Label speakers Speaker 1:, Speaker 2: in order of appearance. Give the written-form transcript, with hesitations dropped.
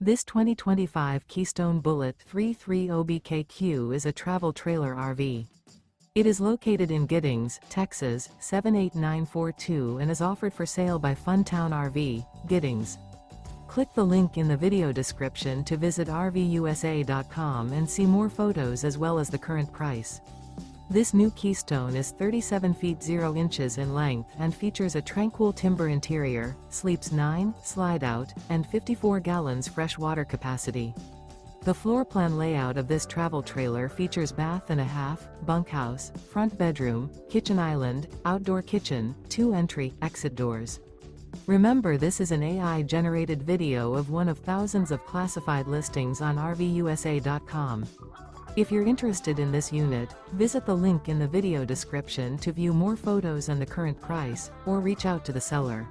Speaker 1: This 2025 Keystone Bullet 330BKQ is a travel trailer RV. It is located in Giddings, Texas, 78942 and is offered for sale by Funtown RV, Giddings. Click the link in the video description to visit RVUSA.com and see more photos as well as the current price. This new Keystone is 37 feet 0 inches in length and features a Tranquil Timber interior, sleeps 9, slide-out, and 54 gallons fresh water capacity. The floor plan layout of this travel trailer features bath and a half, bunkhouse, front bedroom, kitchen island, outdoor kitchen, 2 entry/exit doors. Remember, this is an AI-generated video of one of thousands of classified listings on RVUSA.com. If you're interested in this unit, visit the link in the video description to view more photos and the current price, or reach out to the seller.